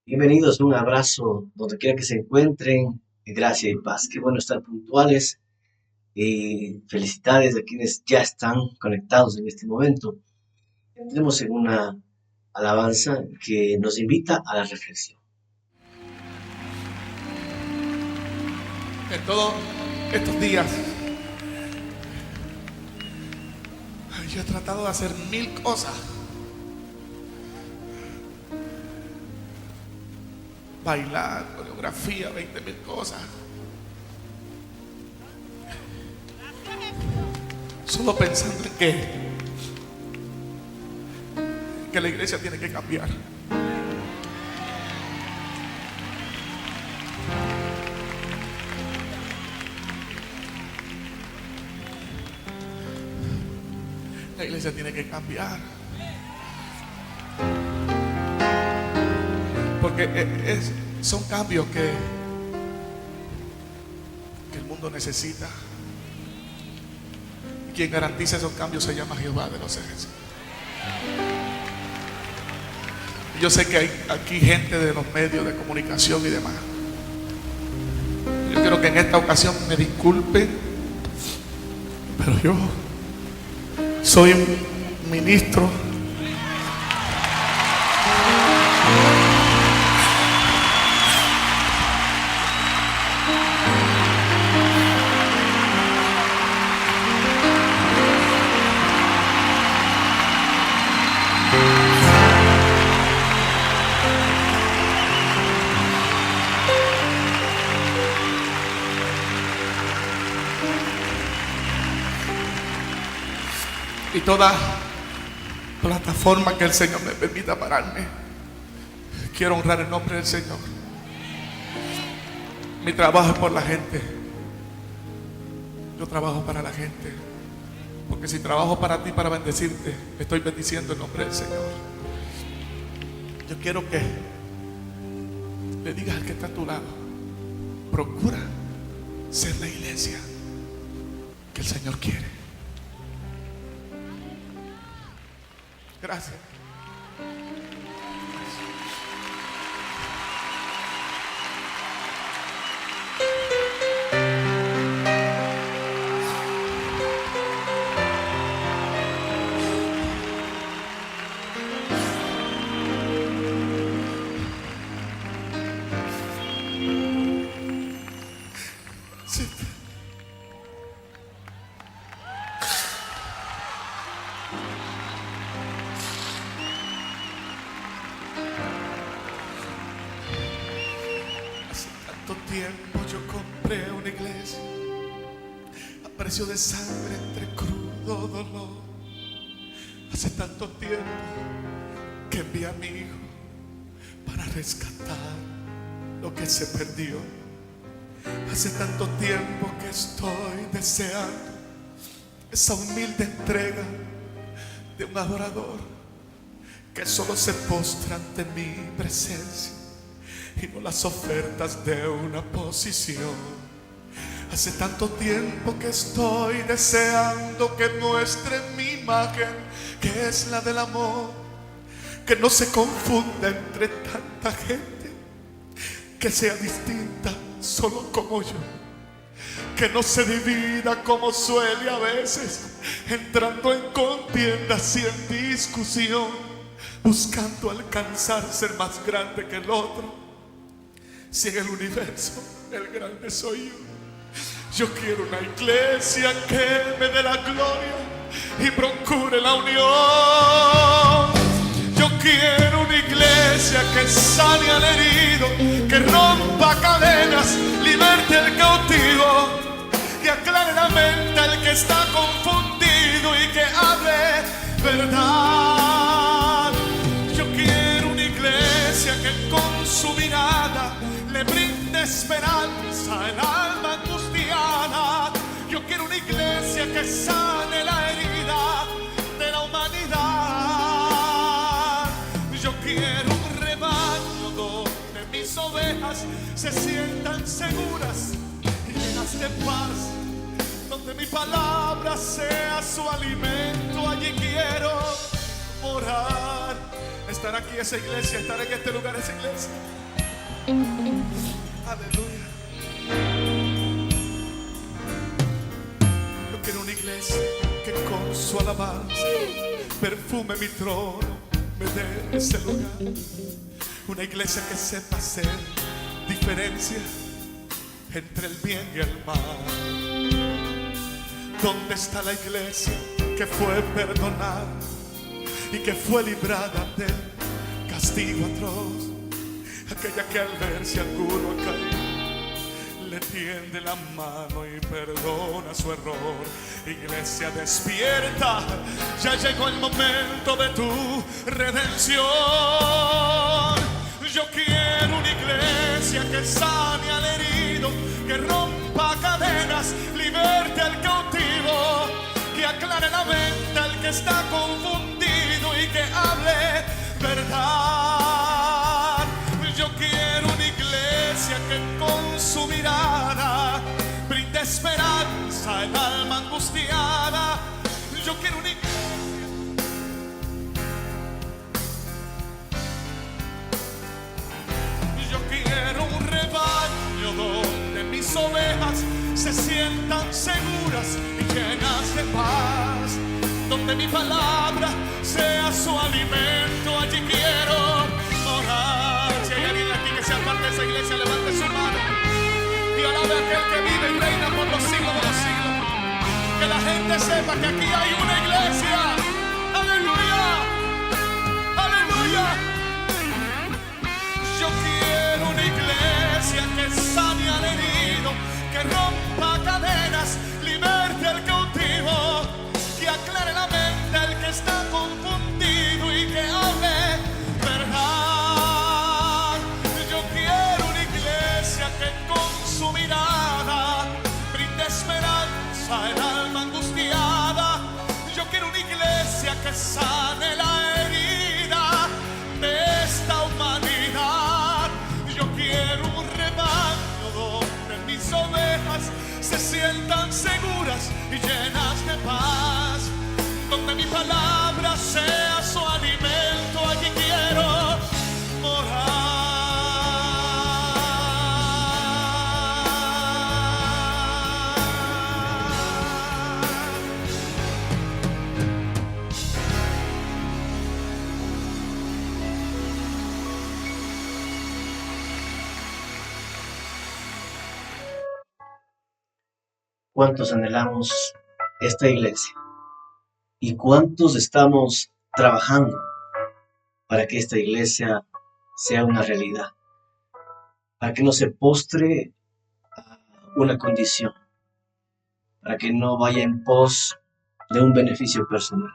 Bienvenidos, un abrazo donde quiera que se encuentren, gracia y paz. Qué bueno estar puntuales y felicidades a quienes ya están conectados en este momento. Entremos en una alabanza que nos invita a la reflexión. En todos estos días yo he tratado de hacer mil cosas. Bailar, coreografía, 20.000 cosas. Solo pensando en que la iglesia tiene que cambiar. La iglesia tiene que cambiar. Porque son cambios que el mundo necesita. Y quien garantiza esos cambios se llama Jehová de los ejércitos. Yo sé que hay aquí gente de los medios de comunicación y demás. Yo quiero que en esta ocasión me disculpen, pero yo soy un ministro y toda plataforma que el Señor me permita pararme, quiero honrar el nombre del Señor. Mi trabajo es por la gente. Yo trabajo para la gente, porque si trabajo para ti, para bendecirte, estoy bendiciendo el nombre del Señor. Yo quiero que le digas al que está a tu lado: procura ser la iglesia que el Señor quiere. Gracias. Sí. Hace tanto tiempo yo compré una iglesia a precio de sangre entre crudo dolor. Hace tanto tiempo que envié a mi hijo para rescatar lo que se perdió. Hace tanto tiempo que estoy deseando esa humilde entrega de un adorador que solo se postra ante mi presencia y no las ofertas de una posición. Hace tanto tiempo que estoy deseando que muestre mi imagen, que es la del amor, que no se confunda entre tanta gente, que sea distinta solo como yo, que no se divida como suele a veces, entrando en contiendas y en discusión, buscando alcanzar ser más grande que el otro. Si en el universo el grande soy yo. Yo quiero una iglesia que me dé la gloria y procure la unión. Yo quiero una iglesia que sane al herido, que rompa cadenas, liberte al cautivo y aclare la mente al que está confundido y que hable verdad. Yo quiero una iglesia que con su mirada le brinde esperanza al alma angustiada. Yo quiero una iglesia que sane la herida de la humanidad. Yo quiero un rebaño donde mis ovejas se sientan seguras y llenas de paz, donde mi palabra sea su alimento. Allí quiero morar. Esta estará aquí esa iglesia, estará en este lugar esa iglesia. Aleluya. Yo quiero una iglesia que con su alabanza perfume mi trono, me dé ese lugar. Una iglesia que sepa hacer diferencia entre el bien y el mal. ¿Dónde está la iglesia que fue perdonada y que fue librada del castigo atroz? Aquella que al verse alguno ha caído le tiende la mano y perdona su error. Iglesia despierta, ya llegó el momento de tu redención. Yo quiero una iglesia que sane al herido, que rompa cadenas, liberte al cautivo, que aclare la mente al que está confundido y que hable verdad. Yo quiero una iglesia que con su mirada brinde esperanza al alma angustiada. Yo quiero una iglesia. Yo quiero un rebaño donde mis ovejas se sientan seguras y llenas de paz, donde mi palabra sea su alimento. Allí quiero morar. Si hay alguien aquí que sea parte de esa iglesia, levante su mano y alabe a aquel que vive y reina por los siglos de los siglos. Que la gente sepa que aquí hay una iglesia. Aleluya, aleluya. Yo quiero una iglesia que sane al herido, que rompa cadenas, liberte al cautivo, que aclare la mente al que está confundido y que hable verdad. Yo quiero una iglesia que con su mirada brinde esperanza al alma angustiada. Yo quiero una iglesia que sane la herida de esta humanidad. Yo quiero un rebaño donde mis ovejas se sientan seguras y llenas de paz, donde mi palabra sea su alimento. Allí quiero morar. ¿Cuántos anhelamos esta iglesia? ¿Y cuántos estamos trabajando para que esta iglesia sea una realidad? Para que no se postre a una condición, para que no vaya en pos de un beneficio personal,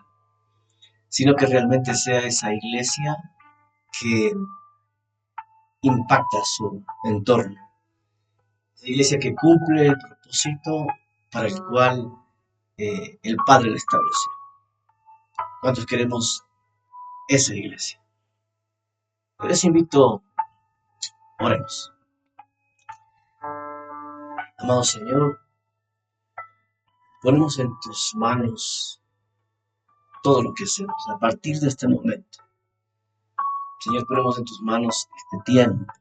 sino que realmente sea esa iglesia que impacta su entorno. Esa iglesia que cumple el propósito para el cual el Padre la estableció. ¿Cuántos queremos esa iglesia? Yo les invito, oremos. Amado Señor, ponemos en tus manos todo lo que hacemos a partir de este momento. Señor, ponemos en tus manos este tiempo.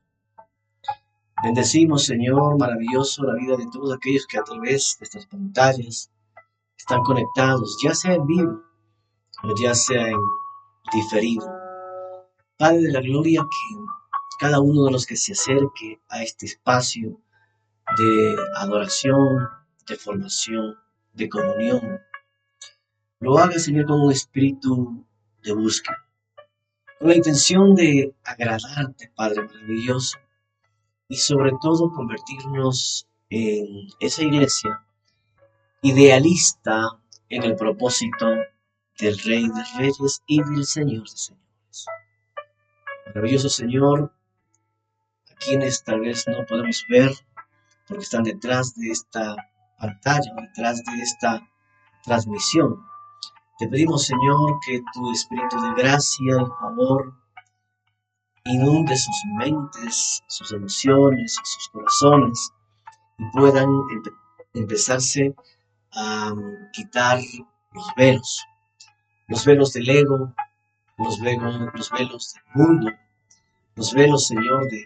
Bendecimos, Señor, maravilloso, la vida de todos aquellos que a través de estas pantallas están conectados, ya sea en vivo o ya sea en diferido. Padre de la gloria, que cada uno de los que se acerque a este espacio de adoración, de formación, de comunión, lo haga, Señor, con un espíritu de búsqueda, con la intención de agradarte, Padre maravilloso, y sobre todo convertirnos en esa iglesia idealista en el propósito del Rey de Reyes y del Señor de Señores. Maravilloso Señor, a quienes tal vez no podemos ver porque están detrás de esta pantalla, detrás de esta transmisión. Te pedimos, Señor, que tu espíritu de gracia y favor inunde sus mentes, sus emociones y sus corazones y puedan empezarse a quitar los velos del ego, los velos del mundo, los velos, Señor, de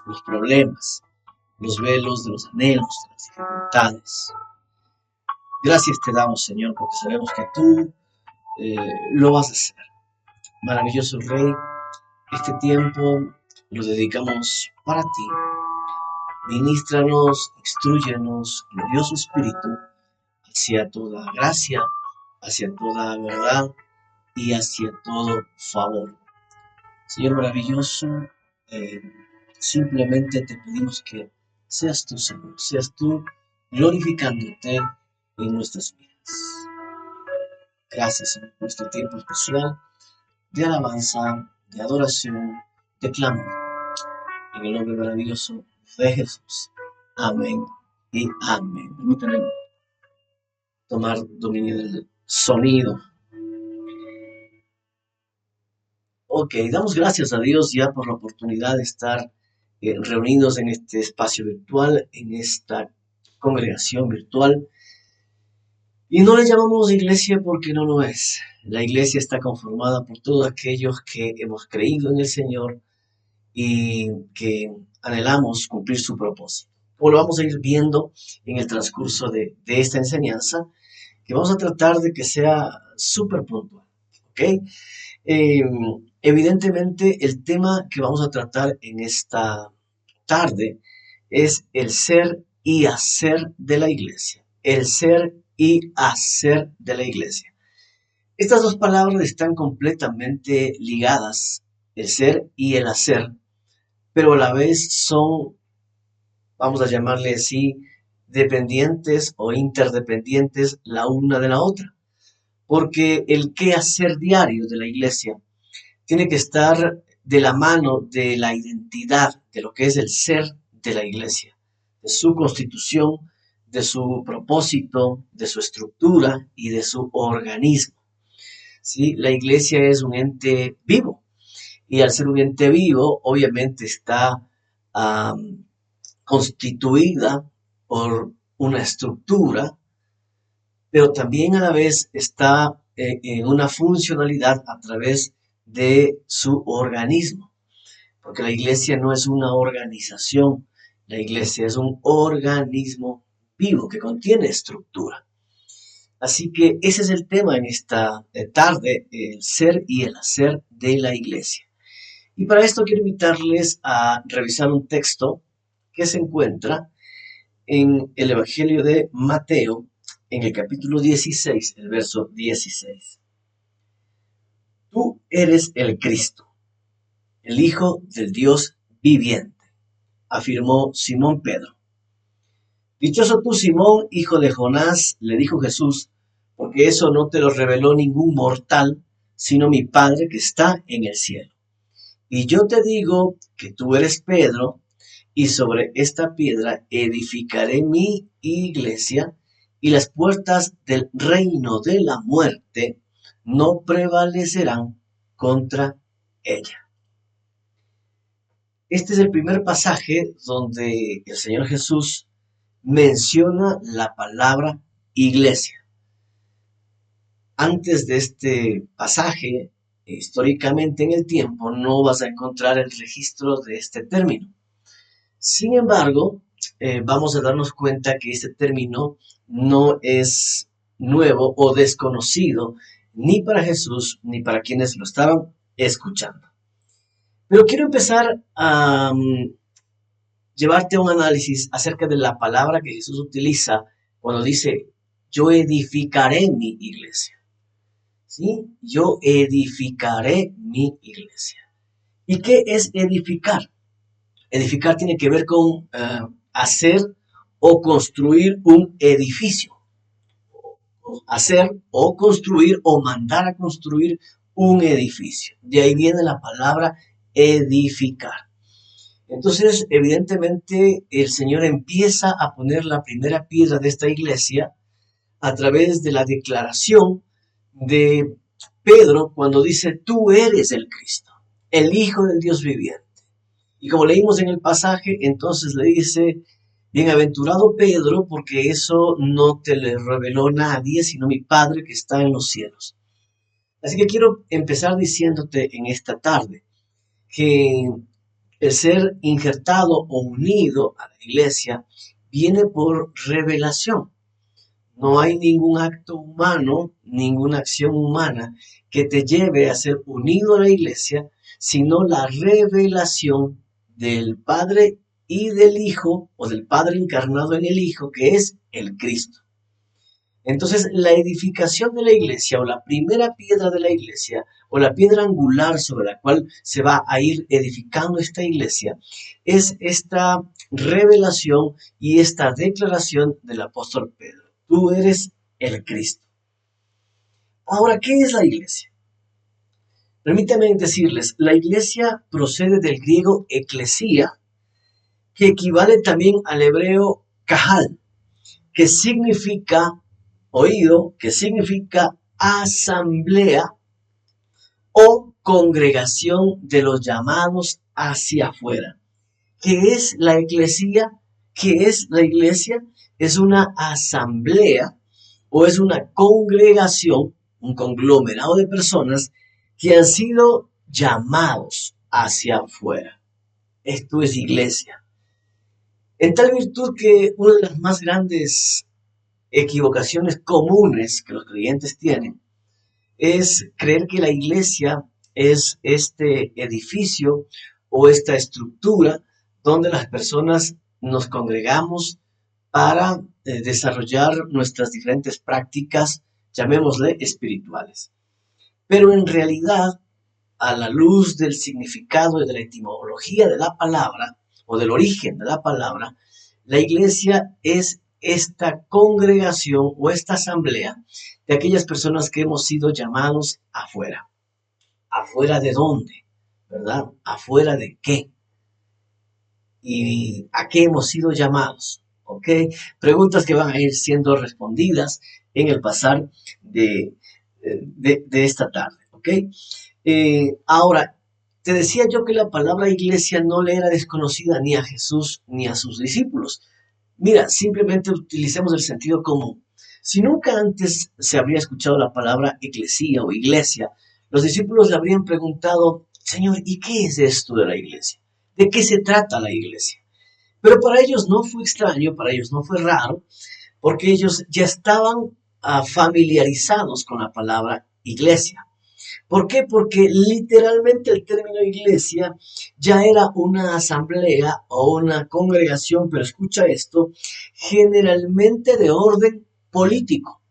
los problemas, los velos de los anhelos, de las dificultades. Gracias te damos, Señor, porque sabemos que tú lo vas a hacer. Maravilloso Rey, este tiempo lo dedicamos para ti. Ministranos, instruyenos, glorioso Espíritu, hacia toda gracia, hacia toda verdad y hacia todo favor. Señor maravilloso, simplemente te pedimos que seas tú, Señor, seas tú glorificándote en nuestras vidas. Gracias, Señor, por este tiempo especial de alabanza, de adoración, de clamor. En el nombre maravilloso de Jesús. Amén y amén. Permítanme tomar dominio del sonido. Ok, damos gracias a Dios ya por la oportunidad de estar reunidos en este espacio virtual, en esta congregación virtual. Y no le llamamos iglesia porque no lo es. La iglesia está conformada por todos aquellos que hemos creído en el Señor y que anhelamos cumplir su propósito. Como lo vamos a ir viendo en el transcurso de esta enseñanza, que vamos a tratar de que sea súper puntual. ¿Ok? Evidentemente, el tema que vamos a tratar en esta tarde es el ser y hacer de la iglesia. El ser y hacer de la iglesia. Estas dos palabras están completamente ligadas, el ser y el hacer, pero a la vez son, vamos a llamarle así, dependientes o interdependientes la una de la otra. Porque el quehacer diario de la iglesia tiene que estar de la mano de la identidad, de lo que es el ser de la iglesia, de su constitución, de su propósito, de su estructura y de su organismo. ¿Sí? La iglesia es un ente vivo y al ser un ente vivo, obviamente está constituida por una estructura, pero también a la vez está en una funcionalidad a través de su organismo, porque la iglesia no es una organización, la iglesia es un organismo vivo que contiene estructura. Así que ese es el tema en esta tarde, el ser y el hacer de la iglesia. Y para esto quiero invitarles a revisar un texto que se encuentra en el Evangelio de Mateo, en el capítulo 16, el verso 16. Tú eres el Cristo, el Hijo del Dios viviente, afirmó Simón Pedro. Dichoso tú, Simón, hijo de Jonás, le dijo Jesús, porque eso no te lo reveló ningún mortal, sino mi Padre que está en el cielo. Y yo te digo que tú eres Pedro, y sobre esta piedra edificaré mi iglesia, y las puertas del reino de la muerte no prevalecerán contra ella. Este es el primer pasaje donde el Señor Jesús menciona la palabra iglesia. Antes de este pasaje, históricamente en el tiempo, no vas a encontrar el registro de este término. Sin embargo, vamos a darnos cuenta que este término no es nuevo o desconocido ni para Jesús ni para quienes lo estaban escuchando. Pero quiero empezar a llevarte a un análisis acerca de la palabra que Jesús utiliza cuando dice, yo edificaré mi iglesia. ¿Sí? Yo edificaré mi iglesia. ¿Y qué es edificar? Edificar tiene que ver con hacer o construir un edificio. Hacer o construir o mandar a construir un edificio. De ahí viene la palabra edificar. Entonces, evidentemente, el Señor empieza a poner la primera piedra de esta iglesia a través de la declaración de Pedro cuando dice, tú eres el Cristo, el Hijo del Dios viviente. Y como leímos en el pasaje, entonces le dice, bienaventurado Pedro, porque eso no te le reveló nadie, sino mi Padre que está en los cielos. Así que quiero empezar diciéndote en esta tarde que el ser injertado o unido a la iglesia viene por revelación. No hay ningún acto humano, ninguna acción humana que te lleve a ser unido a la iglesia, sino la revelación del Padre y del Hijo, o del Padre encarnado en el Hijo, que es el Cristo. Entonces, la edificación de la iglesia, o la primera piedra de la iglesia, o la piedra angular sobre la cual se va a ir edificando esta iglesia, es esta revelación y esta declaración del apóstol Pedro. Tú eres el Cristo. Ahora, ¿qué es la iglesia? Permítanme decirles, la iglesia procede del griego eclesía, que equivale también al hebreo kahal, que significa oído, que significa asamblea o congregación de los llamados hacia afuera. ¿Qué es la eclesía? ¿Qué es la iglesia? Es una asamblea o es una congregación, un conglomerado de personas que han sido llamados hacia afuera. Esto es iglesia. En tal virtud que una de las más grandes equivocaciones comunes que los creyentes tienen es creer que la iglesia es este edificio o esta estructura donde las personas nos congregamos para desarrollar nuestras diferentes prácticas, llamémosle espirituales. Pero en realidad, a la luz del significado y de la etimología de la palabra, o del origen de la palabra, la iglesia es esta congregación o esta asamblea de aquellas personas que hemos sido llamados afuera. ¿Afuera de dónde? ¿Verdad? ¿Afuera de qué? ¿Y a qué hemos sido llamados? ¿Ok? Preguntas que van a ir siendo respondidas en el pasar de esta tarde. ¿Ok? Ahora, te decía yo que la palabra iglesia no le era desconocida ni a Jesús ni a sus discípulos. Mira, simplemente utilicemos el sentido común. Si nunca antes se habría escuchado la palabra eclesía o iglesia, los discípulos le habrían preguntado, Señor, ¿y qué es esto de la iglesia? ¿De qué se trata la iglesia? Pero para ellos no fue extraño, para ellos no fue raro, porque ellos ya estaban familiarizados con la palabra iglesia. ¿Por qué? Porque literalmente el término iglesia ya era una asamblea o una congregación, pero escucha esto, generalmente de orden político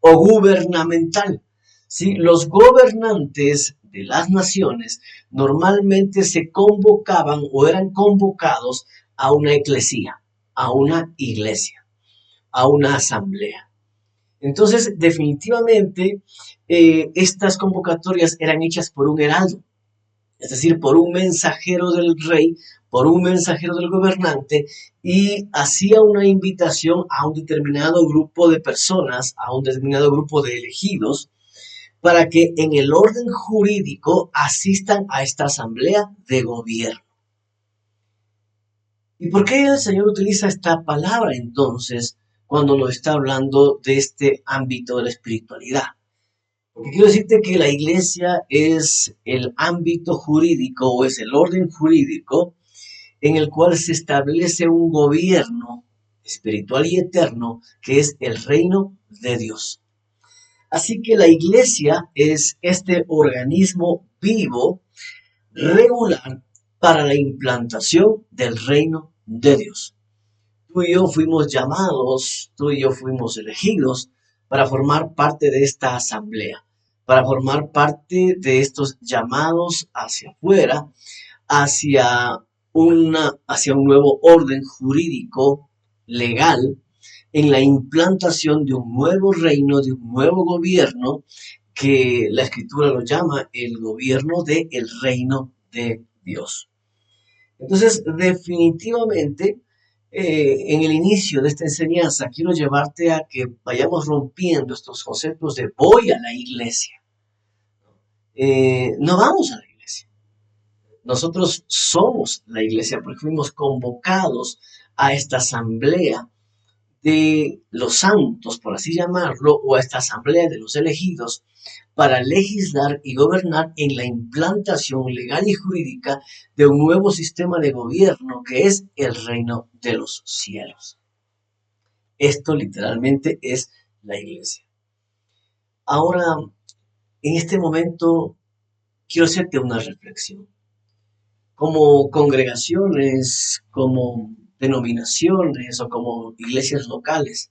o gubernamental. ¿Sí? Los gobernantes de las naciones normalmente se convocaban o eran convocados a una eclesía, a una iglesia, a una asamblea. Entonces, definitivamente, estas convocatorias eran hechas por un heraldo, es decir, por un mensajero del rey, por un mensajero del gobernante, y hacía una invitación a un determinado grupo de personas, a un determinado grupo de elegidos, para que en el orden jurídico asistan a esta asamblea de gobierno. ¿Y por qué el Señor utiliza esta palabra entonces cuando nos está hablando de este ámbito de la espiritualidad? Porque quiero decirte que la iglesia es el ámbito jurídico o es el orden jurídico en el cual se establece un gobierno espiritual y eterno que es el reino de Dios. Así que la iglesia es este organismo vivo, regular, para la implantación del reino de Dios. Tú y yo fuimos llamados, tú y yo fuimos elegidos para formar parte de esta asamblea, para formar parte de estos llamados hacia afuera, hacia un nuevo orden jurídico, legal, en la implantación de un nuevo reino, de un nuevo gobierno, que la escritura lo llama el gobierno del reino de Dios. Entonces, definitivamente, en el inicio de esta enseñanza, quiero llevarte a que vayamos rompiendo estos conceptos de voy a la iglesia. No vamos a la iglesia. Nosotros somos la iglesia porque fuimos convocados a esta asamblea de los santos, por así llamarlo, o a esta asamblea de los elegidos, para legislar y gobernar en la implantación legal y jurídica de un nuevo sistema de gobierno que es el reino de los cielos. Esto literalmente es la iglesia. Ahora, en este momento, quiero hacerte una reflexión. Como congregaciones, como denominaciones o como iglesias locales,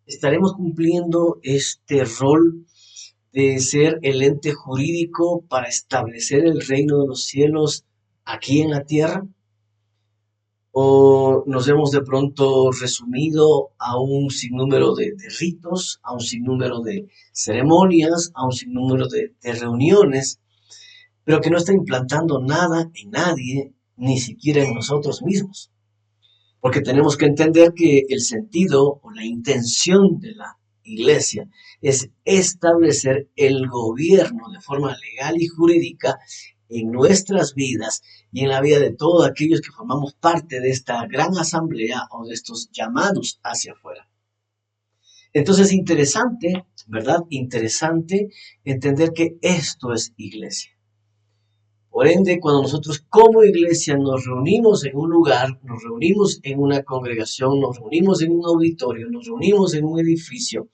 estaremos cumpliendo este rol de ser el ente jurídico para establecer el reino de los cielos aquí en la tierra? ¿O nos hemos de pronto resumido a un sinnúmero de ritos, a un sinnúmero de ceremonias, a un sinnúmero de reuniones, pero que no está implantando nada en nadie, ni siquiera en nosotros mismos? Porque tenemos que entender que el sentido o la intención de la iglesia es establecer el gobierno de forma legal y jurídica en nuestras vidas y en la vida de todos aquellos que formamos parte de esta gran asamblea o de estos llamados hacia afuera. Entonces, interesante, ¿verdad? Interesante entender que esto es iglesia. Por ende, cuando nosotros como iglesia nos reunimos en un lugar, nos reunimos en una congregación, nos reunimos en un auditorio, nos reunimos en un edificio,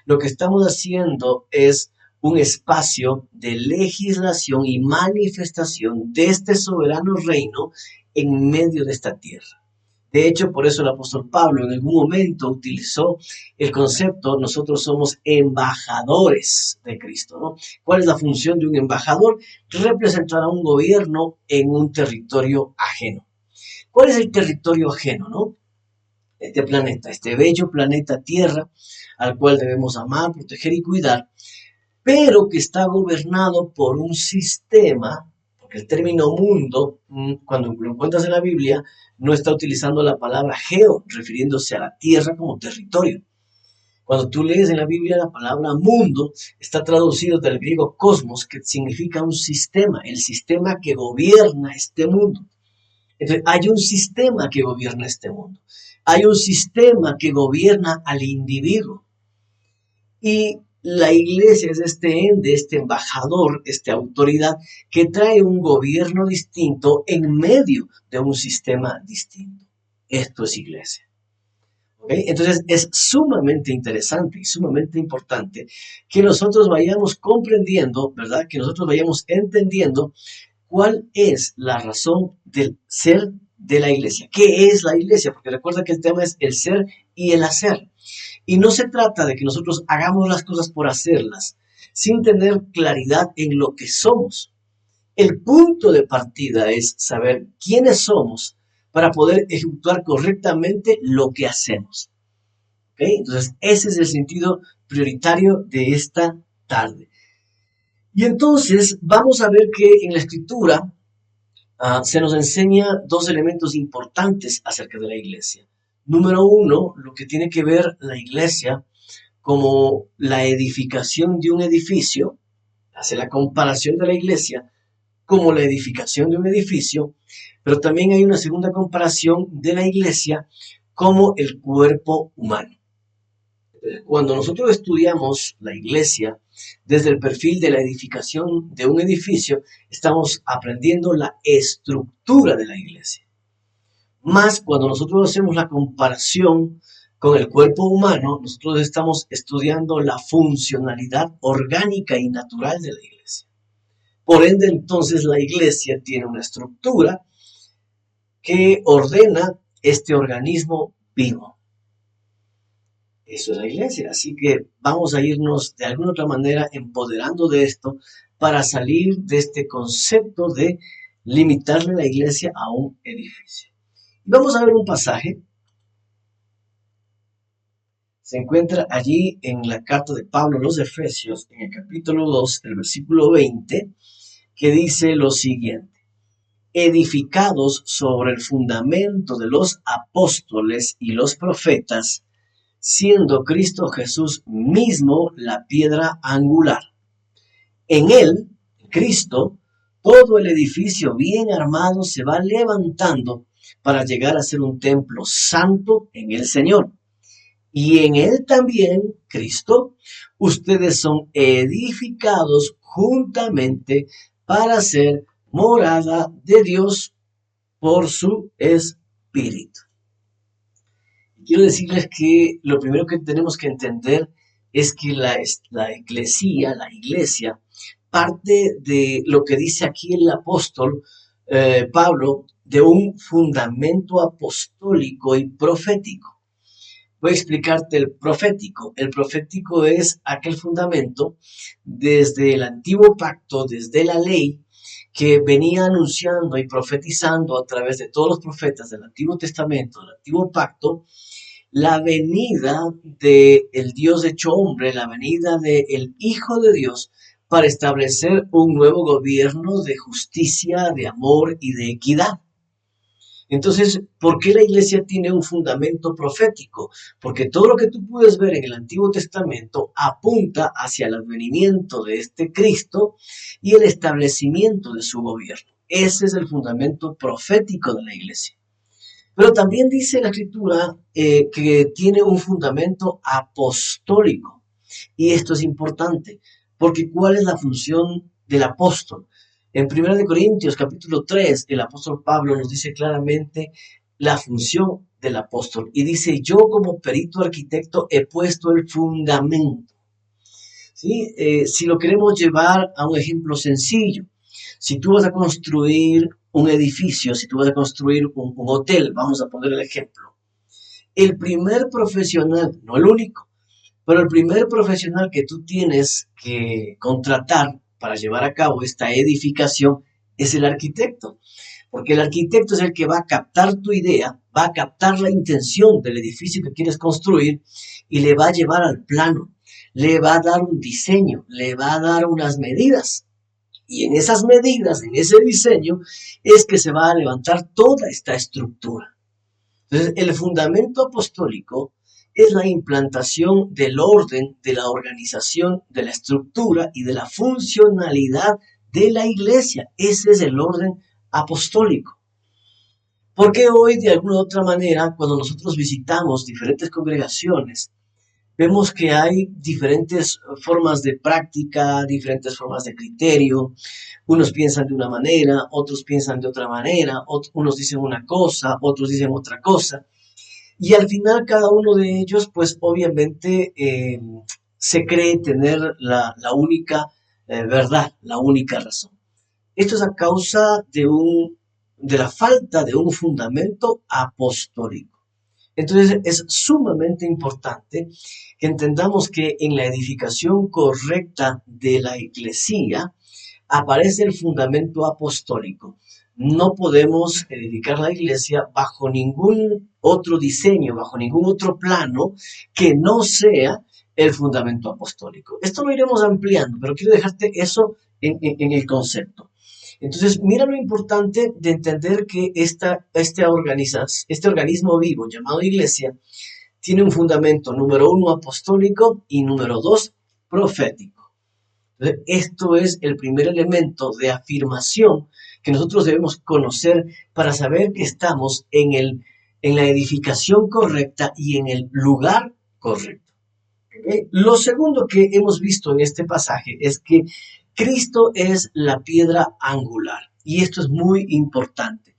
lo que estamos haciendo es un espacio de legislación y manifestación de este soberano reino en medio de esta tierra. De hecho, por eso el apóstol Pablo en algún momento utilizó el concepto, nosotros somos embajadores de Cristo, ¿no? ¿Cuál es la función de un embajador? Representar a un gobierno en un territorio ajeno. ¿Cuál es el territorio ajeno, no? Este planeta, este bello planeta Tierra, al cual debemos amar, proteger y cuidar, pero que está gobernado por un sistema. El término mundo, cuando lo encuentras en la Biblia, no está utilizando la palabra geo, refiriéndose a la tierra como territorio. Cuando tú lees en la Biblia la palabra mundo, está traducido del griego cosmos, que significa un sistema, el sistema que gobierna este mundo. Entonces, hay un sistema que gobierna este mundo. Hay un sistema que gobierna al individuo. Y la iglesia es este ente, este embajador, esta autoridad que trae un gobierno distinto en medio de un sistema distinto. Esto es iglesia. ¿Okay? Entonces es sumamente interesante y sumamente importante que nosotros vayamos comprendiendo, ¿verdad? Que nosotros vayamos entendiendo cuál es la razón del ser de la iglesia. ¿Qué es la iglesia? Porque recuerda que el tema es el ser y el hacer. Y no se trata de que nosotros hagamos las cosas por hacerlas, sin tener claridad en lo que somos. El punto de partida es saber quiénes somos para poder ejecutar correctamente lo que hacemos. ¿Okay? Entonces, ese es el sentido prioritario de esta tarde. Y entonces, vamos a ver que en la Escritura se nos enseña dos elementos importantes acerca de la iglesia. Número uno, lo que tiene que ver la iglesia como la edificación de un edificio, hace la comparación de la iglesia como la edificación de un edificio, pero también hay una segunda comparación de la iglesia como el cuerpo humano. Cuando nosotros estudiamos la iglesia desde el perfil de la edificación de un edificio, estamos aprendiendo la estructura de la iglesia. Más cuando nosotros hacemos la comparación con el cuerpo humano, nosotros estamos estudiando la funcionalidad orgánica y natural de la iglesia. Por ende, entonces, la iglesia tiene una estructura que ordena este organismo vivo. Eso es la iglesia. Así que vamos a irnos de alguna otra manera empoderando de esto para salir de este concepto de limitarle la iglesia a un edificio. Vamos a ver un pasaje. Se encuentra allí en la carta de Pablo a los Efesios, en el capítulo 2, el versículo 20, que dice lo siguiente: edificados sobre el fundamento de los apóstoles y los profetas, siendo Cristo Jesús mismo la piedra angular. En él, Cristo, todo el edificio bien armado se va levantando para llegar a ser un templo santo en el Señor. y en él también, Cristo, ustedes son edificados juntamente para ser morada de Dios por su Espíritu. Quiero decirles que lo primero que tenemos que entender es que la iglesia, parte de lo que dice aquí el apóstol Pablo, de un fundamento apostólico y profético. Voy a explicarte el profético. El profético es aquel fundamento desde el antiguo pacto, desde la ley, que venía anunciando y profetizando a través de todos los profetas del Antiguo Testamento, del Antiguo Pacto, la venida del Dios hecho hombre, la venida del Hijo de Dios para establecer un nuevo gobierno de justicia, de amor y de equidad. Entonces, ¿por qué la iglesia tiene un fundamento profético? Porque todo lo que tú puedes ver en el Antiguo Testamento apunta hacia el advenimiento de este Cristo y el establecimiento de su gobierno. Ese es el fundamento profético de la iglesia. Pero también dice la Escritura que tiene un fundamento apostólico. Y esto es importante, porque ¿cuál es la función del apóstol? En 1 Corintios capítulo 3, el apóstol Pablo nos dice claramente la función del apóstol. Y dice, yo como perito arquitecto he puesto el fundamento. ¿Sí? Si lo queremos llevar a un ejemplo sencillo, si tú vas a construir un edificio, si tú vas a construir un hotel, vamos a poner el ejemplo. El primer profesional, no el único, pero el primer profesional que tú tienes que contratar para llevar a cabo esta edificación es el arquitecto. Porque el arquitecto es el que va a captar tu idea, va a captar la intención del edificio que quieres construir y le va a llevar al plano, le va a dar un diseño, le va a dar unas medidas. Y en esas medidas, en ese diseño, es que se va a levantar toda esta estructura. Entonces, el fundamento apostólico es la implantación del orden, de la organización, de la estructura y de la funcionalidad de la iglesia. Ese es el orden apostólico. Porque hoy, de alguna u otra manera, cuando nosotros visitamos diferentes congregaciones, vemos que hay diferentes formas de práctica, diferentes formas de criterio. Unos piensan de una manera, otros piensan de otra manera, unos dicen una cosa, otros dicen otra cosa. Y al final cada uno de ellos, pues obviamente se cree tener la única verdad, la única razón. Esto es a causa de la falta de un fundamento apostólico. Entonces es sumamente importante que entendamos que en la edificación correcta de la iglesia aparece el fundamento apostólico. No podemos edificar la iglesia bajo ningún otro diseño, bajo ningún otro plano que no sea el fundamento apostólico. Esto lo iremos ampliando, pero quiero dejarte eso en el concepto. Entonces, mira lo importante de entender que este organismo vivo llamado iglesia tiene un fundamento, número 1, apostólico y número 2, profético. Entonces, esto es el primer elemento de afirmación que nosotros debemos conocer para saber que estamos en la edificación correcta y en el lugar correcto. ¿Okay? Lo segundo que hemos visto en este pasaje es que Cristo es la piedra angular y esto es muy importante.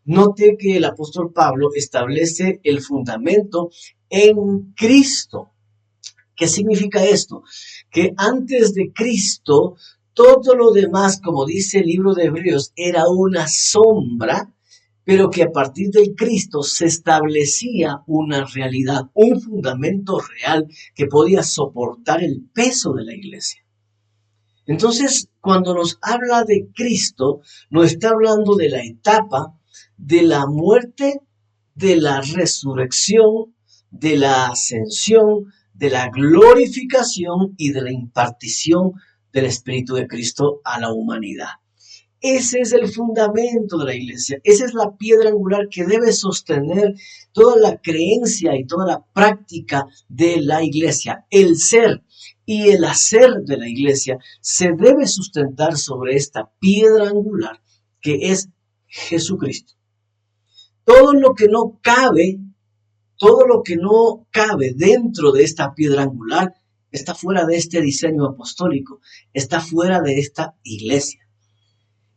Note que el apóstol Pablo establece el fundamento en Cristo. ¿Qué significa esto? Que antes de Cristo, todo lo demás, como dice el libro de Hebreos, era una sombra, pero que a partir de Cristo se establecía una realidad, un fundamento real que podía soportar el peso de la iglesia. Entonces, cuando nos habla de Cristo, nos está hablando de la etapa de la muerte, de la resurrección, de la ascensión, de la glorificación y de la impartición del Espíritu de Cristo a la humanidad. Ese es el fundamento de la iglesia, esa es la piedra angular que debe sostener toda la creencia y toda la práctica de la iglesia. El ser y el hacer de la iglesia se debe sustentar sobre esta piedra angular que es Jesucristo. Todo lo que no cabe todo lo que no cabe dentro de esta piedra angular está fuera de este diseño apostólico, está fuera de esta iglesia.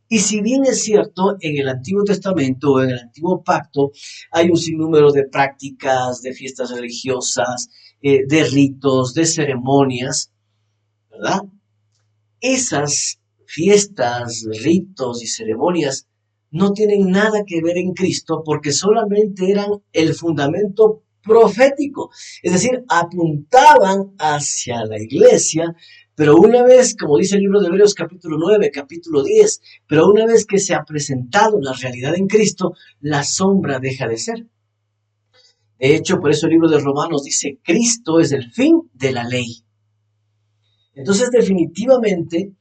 Y si bien es cierto, en el Antiguo Testamento o en el Antiguo Pacto hay un sinnúmero de prácticas, de fiestas religiosas, de ritos, de ceremonias, ¿verdad? Esas fiestas, ritos y ceremonias no tienen nada que ver en Cristo porque solamente eran el fundamento profético, es decir, apuntaban hacia la iglesia, pero una vez, como dice el libro de Hebreos capítulo 9, capítulo 10, pero una vez que se ha presentado la realidad en Cristo, la sombra deja de ser. De hecho, por eso el libro de Romanos dice, Cristo es el fin de la ley. Entonces, definitivamente,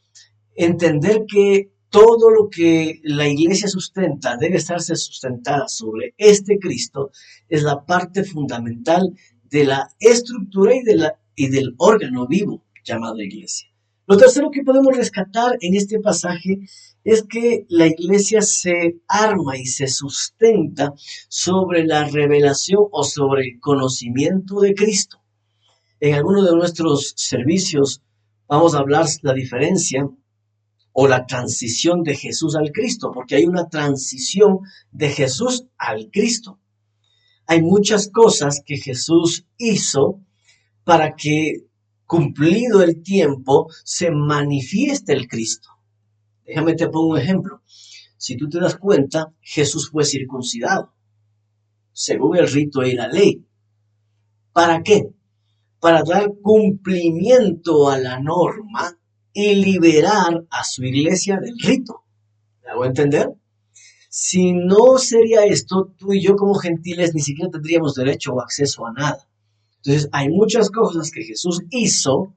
entender que todo lo que la iglesia sustenta debe estarse sustentada sobre este Cristo es la parte fundamental de la estructura y del órgano vivo llamado iglesia. Lo tercero que podemos rescatar en este pasaje es que la iglesia se arma y se sustenta sobre la revelación o sobre el conocimiento de Cristo. En alguno de nuestros servicios vamos a hablar la diferencia o la transición de Jesús al Cristo, porque hay una transición de Jesús al Cristo. Hay muchas cosas que Jesús hizo para que, cumplido el tiempo, se manifieste el Cristo. Déjame te pongo un ejemplo. Si tú te das cuenta, Jesús fue circuncidado, según el rito y la ley. ¿Para qué? Para dar cumplimiento a la norma y liberar a su iglesia del rito. ¿Me hago entender? Si no sería esto, tú y yo como gentiles ni siquiera tendríamos derecho o acceso a nada. Entonces, hay muchas cosas que Jesús hizo,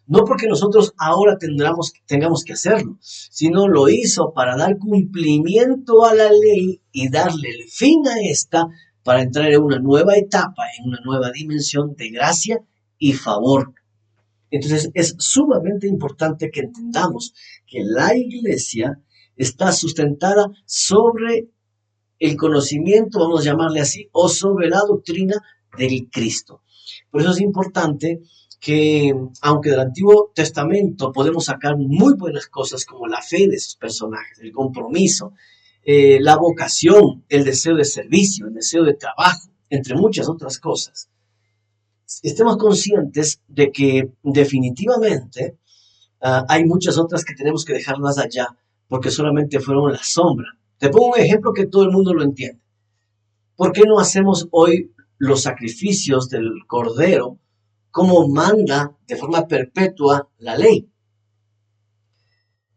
no porque nosotros ahora tengamos que hacerlo, sino lo hizo para dar cumplimiento a la ley y darle el fin a esta para entrar en una nueva etapa, en una nueva dimensión de gracia y favor. Entonces es sumamente importante que entendamos que la iglesia está sustentada sobre el conocimiento, vamos a llamarle así, o sobre la doctrina del Cristo. Por eso es importante que, aunque del Antiguo Testamento podemos sacar muy buenas cosas como la fe de sus personajes, el compromiso, la vocación, el deseo de servicio, el deseo de trabajo, entre muchas otras cosas, estemos conscientes de que definitivamente hay muchas otras que tenemos que dejar más allá porque solamente fueron la sombra. Te pongo un ejemplo que todo el mundo lo entiende. ¿Por qué no hacemos hoy los sacrificios del Cordero como manda de forma perpetua la ley?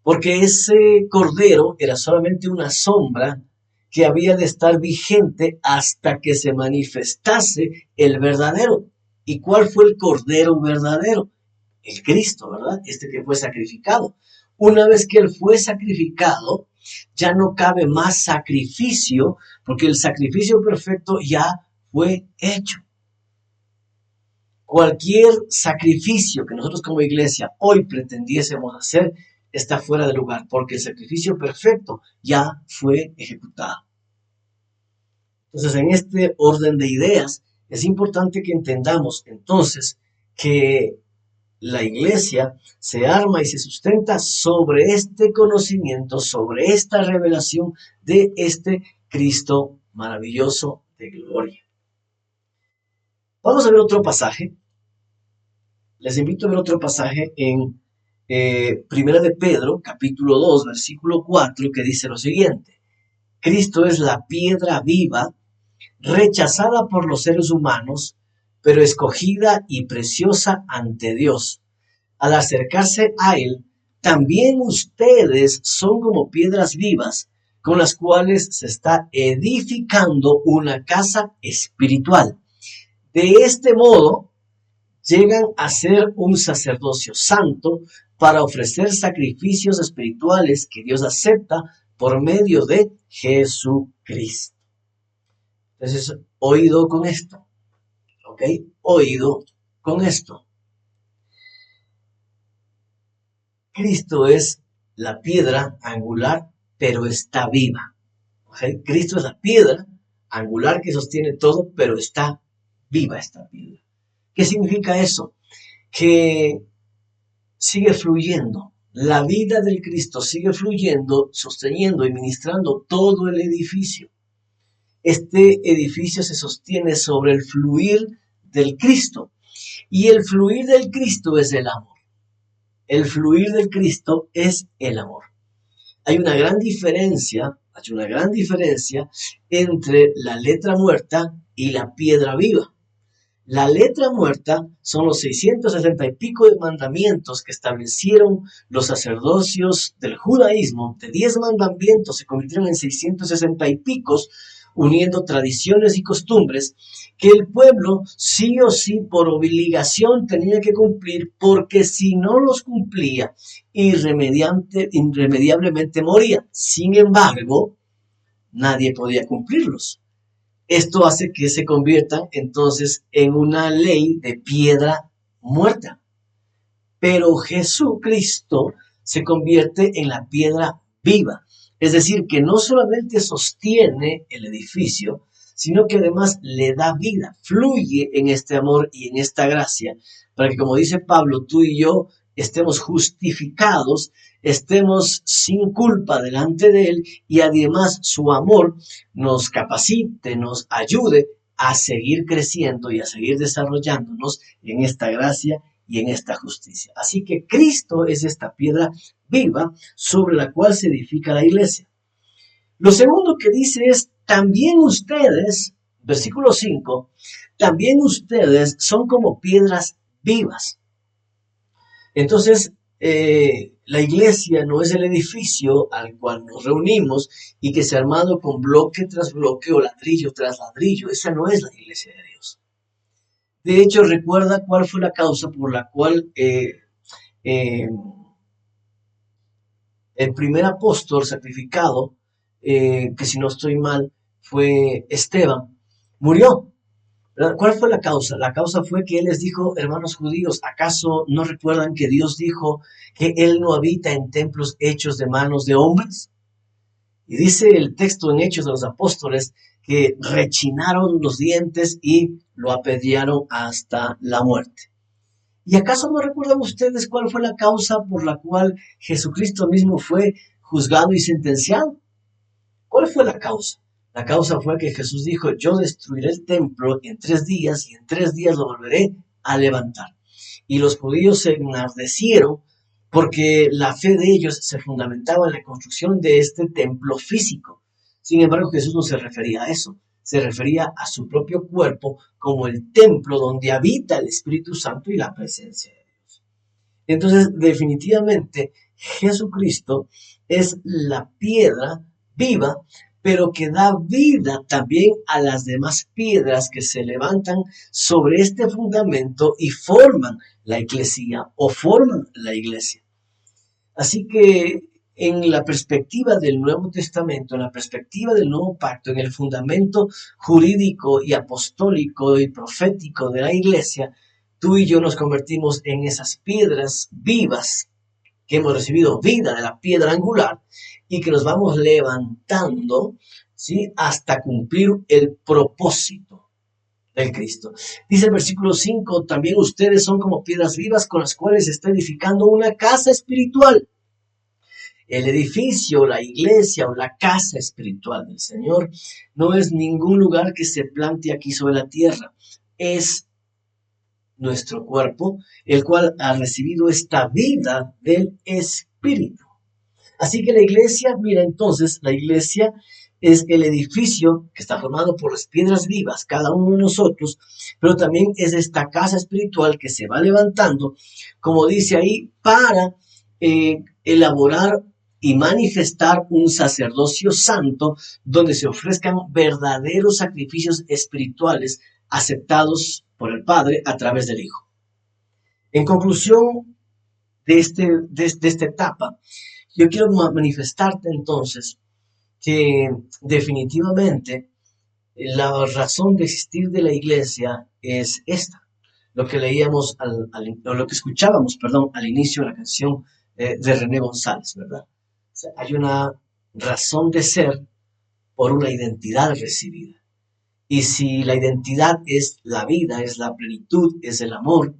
Porque ese Cordero era solamente una sombra que había de estar vigente hasta que se manifestase el verdadero. ¿Y cuál fue el Cordero verdadero? El Cristo, ¿verdad? Este que fue sacrificado. Una vez que Él fue sacrificado, ya no cabe más sacrificio, porque el sacrificio perfecto ya fue hecho. Cualquier sacrificio que nosotros como iglesia hoy pretendiésemos hacer está fuera de lugar, porque el sacrificio perfecto ya fue ejecutado. Entonces, en este orden de ideas, es importante que entendamos entonces que la iglesia se arma y se sustenta sobre este conocimiento, sobre esta revelación de este Cristo maravilloso de gloria. Vamos a ver otro pasaje. Les invito a ver otro pasaje en Primera de Pedro, capítulo 2, versículo 4, que dice lo siguiente. Cristo es la piedra viva, rechazada por los seres humanos, pero escogida y preciosa ante Dios. Al acercarse a Él, también ustedes son como piedras vivas, con las cuales se está edificando una casa espiritual. De este modo, llegan a ser un sacerdocio santo para ofrecer sacrificios espirituales que Dios acepta por medio de Jesucristo. Entonces, oído con esto, ¿ok? Oído con esto. Cristo es la piedra angular, pero está viva. ¿Okay? Cristo es la piedra angular que sostiene todo, pero está viva esta piedra. ¿Qué significa eso? Que sigue fluyendo. La vida del Cristo sigue fluyendo, sosteniendo y ministrando todo el edificio. Este edificio se sostiene sobre el fluir del Cristo. Y el fluir del Cristo es el amor. El fluir del Cristo es el amor. Hay una gran diferencia entre la letra muerta y la piedra viva. La letra muerta son los 660 y pico de mandamientos que establecieron los sacerdocios del judaísmo. De 10 mandamientos se convirtieron en 660 y picos, uniendo tradiciones y costumbres que el pueblo sí o sí por obligación tenía que cumplir, porque si no los cumplía, irremediablemente moría. Sin embargo, nadie podía cumplirlos. Esto hace que se conviertan entonces en una ley de piedra muerta. Pero Jesucristo se convierte en la piedra viva. Es decir, que no solamente sostiene el edificio, sino que además le da vida, fluye en este amor y en esta gracia, para que, como dice Pablo, tú y yo estemos justificados, estemos sin culpa delante de Él, y además su amor nos capacite, nos ayude a seguir creciendo y a seguir desarrollándonos en esta gracia y en esta justicia. Así que Cristo es esta piedra viva sobre la cual se edifica la iglesia. Lo segundo que dice es, también ustedes, versículo 5, también ustedes son como piedras vivas. Entonces, la iglesia no es el edificio al cual nos reunimos y que se ha armado con bloque tras bloque o ladrillo tras ladrillo. Esa no es la iglesia de Dios. De hecho, recuerda cuál fue la causa por la cual el primer apóstol sacrificado, que si no estoy mal, fue Esteban, murió. ¿Cuál fue la causa? La causa fue que él les dijo, hermanos judíos, ¿acaso no recuerdan que Dios dijo que Él no habita en templos hechos de manos de hombres? Y dice el texto en Hechos de los Apóstoles que rechinaron los dientes y lo apedrearon hasta la muerte. ¿Y acaso no recuerdan ustedes cuál fue la causa por la cual Jesucristo mismo fue juzgado y sentenciado? ¿Cuál fue la causa? La causa fue que Jesús dijo, yo destruiré el templo en 3 días y en 3 días lo volveré a levantar. Y los judíos se enardecieron porque la fe de ellos se fundamentaba en la construcción de este templo físico. Sin embargo, Jesús no se refería a eso, se refería a su propio cuerpo como el templo donde habita el Espíritu Santo y la presencia de Dios. Entonces, definitivamente, Jesucristo es la piedra viva, pero que da vida también a las demás piedras que se levantan sobre este fundamento y forman la eclesía o forman la iglesia. Así que en la perspectiva del Nuevo Testamento, en la perspectiva del Nuevo Pacto, en el fundamento jurídico y apostólico y profético de la iglesia, tú y yo nos convertimos en esas piedras vivas que hemos recibido vida de la piedra angular y que nos vamos levantando, ¿sí?, hasta cumplir el propósito del Cristo. Dice el versículo 5, también ustedes son como piedras vivas con las cuales se está edificando una casa espiritual. El edificio, la iglesia o la casa espiritual del Señor no es ningún lugar que se plante aquí sobre la tierra, es nuestro cuerpo, el cual ha recibido esta vida del Espíritu. Así que la iglesia, mira entonces, la iglesia es el edificio que está formado por las piedras vivas, cada uno de nosotros, pero también es esta casa espiritual que se va levantando, como dice ahí, para elaborar y manifestar un sacerdocio santo donde se ofrezcan verdaderos sacrificios espirituales aceptados por el Padre a través del Hijo. En conclusión de esta etapa, yo quiero manifestarte entonces que definitivamente la razón de existir de la iglesia es esta, lo que leíamos, lo que escuchábamos, al inicio de la canción de René González, ¿verdad? O sea, hay una razón de ser por una identidad recibida. Y si la identidad es la vida, es la plenitud, es el amor,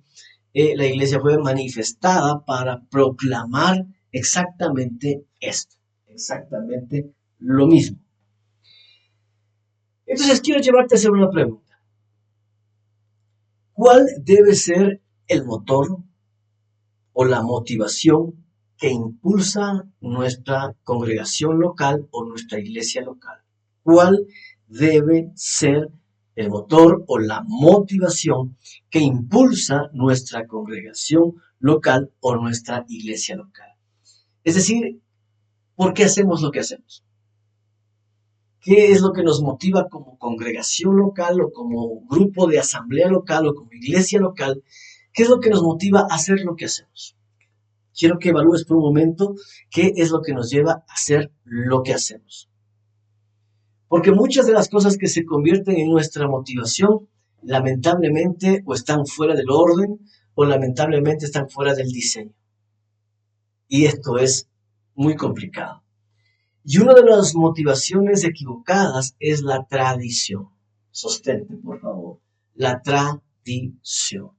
la iglesia fue manifestada para proclamar exactamente esto, exactamente lo mismo. Entonces quiero llevarte a hacer una pregunta. ¿Cuál debe ser el motor o la motivación que impulsa nuestra congregación local o nuestra iglesia local? ¿Cuál debe ser el motor o la motivación que impulsa nuestra congregación local o nuestra iglesia local? Es decir, ¿por qué hacemos lo que hacemos? ¿Qué es lo que nos motiva como congregación local o como grupo de asamblea local o como iglesia local? ¿Qué es lo que nos motiva a hacer lo que hacemos? Quiero que evalúes por un momento qué es lo que nos lleva a hacer lo que hacemos. Porque muchas de las cosas que se convierten en nuestra motivación, lamentablemente, o están fuera del orden, o lamentablemente están fuera del diseño. Y esto es muy complicado. Y una de las motivaciones equivocadas es la tradición. Sostente, por favor. La tradición.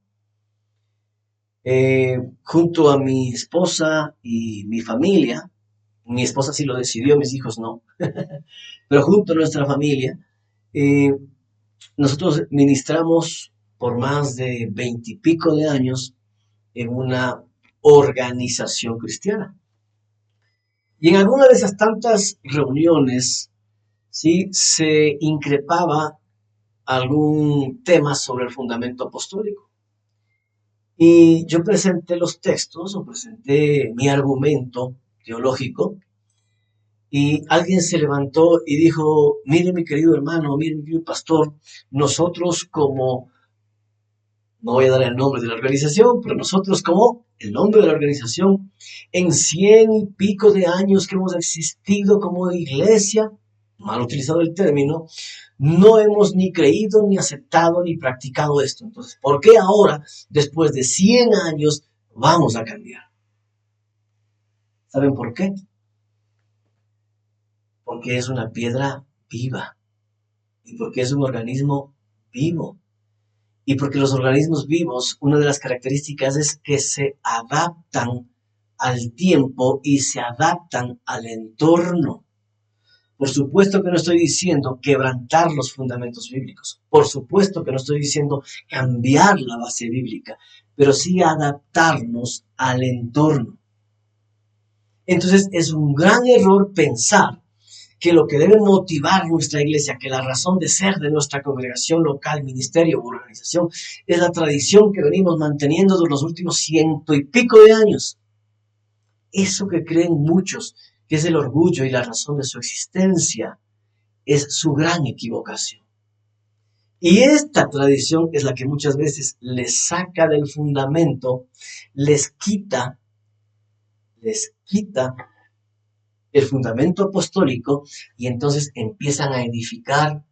Junto a mi esposa y mi familia, mi esposa sí lo decidió, mis hijos no, pero junto a nuestra familia, nosotros ministramos por más de 20 y pico de años en una organización cristiana. Y en alguna de esas tantas reuniones, ¿sí?, se increpaba algún tema sobre el fundamento apostólico. Y yo presenté los textos o presenté mi argumento teológico y alguien se levantó y dijo, mire mi querido hermano, mire mi querido pastor, nosotros como, no voy a dar el nombre de la organización, pero nosotros como el nombre de la organización, en 100 y pico de años que hemos existido como iglesia, mal utilizado el término, no hemos ni creído, ni aceptado, ni practicado esto. Entonces, ¿por qué ahora, después de 100 años, vamos a cambiar? ¿Saben por qué? Porque es una piedra viva y porque es un organismo vivo. Y porque los organismos vivos, una de las características es que se adaptan al tiempo y se adaptan al entorno. Por supuesto que no estoy diciendo quebrantar los fundamentos bíblicos. Por supuesto que no estoy diciendo cambiar la base bíblica, pero sí adaptarnos al entorno. Entonces es un gran error pensar que lo que debe motivar nuestra iglesia, que la razón de ser de nuestra congregación local, ministerio u organización, es la tradición que venimos manteniendo durante los últimos 100 y pico de años. Eso que creen muchos, que es el orgullo y la razón de su existencia, es su gran equivocación. Y esta tradición es la que muchas veces les saca del fundamento, les quita el fundamento apostólico y entonces empiezan a edificar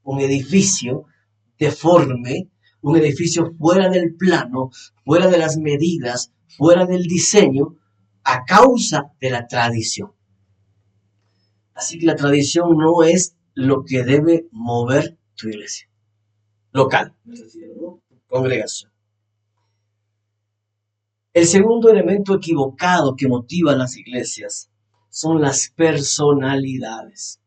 un edificio deforme, un edificio fuera del plano, fuera de las medidas, fuera del diseño, a causa de la tradición. Así que la tradición no es lo que debe mover tu iglesia local, ¿no? Congregación. El segundo elemento equivocado que motiva a las iglesias son las personalidades.